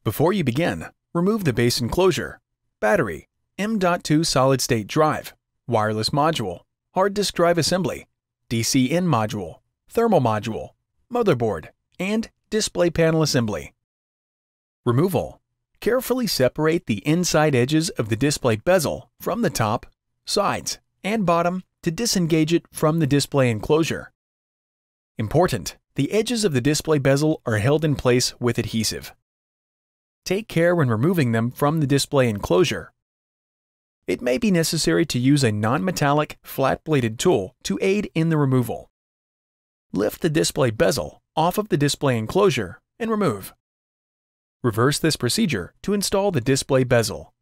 Before you begin, remove the base enclosure, battery, M.2 solid-state drive, wireless module, hard disk drive assembly, DC-in module, thermal module, motherboard, and display panel assembly. Removal. Carefully separate the inside edges of the display bezel from the top, sides, and bottom to disengage it from the display enclosure. Important: the edges of the display bezel are held in place with adhesive. Take care when removing them from the display enclosure. It may be necessary to use a non-metallic, flat-bladed tool to aid in the removal. Lift the display bezel off of the display enclosure and remove. Reverse this procedure to install the display bezel.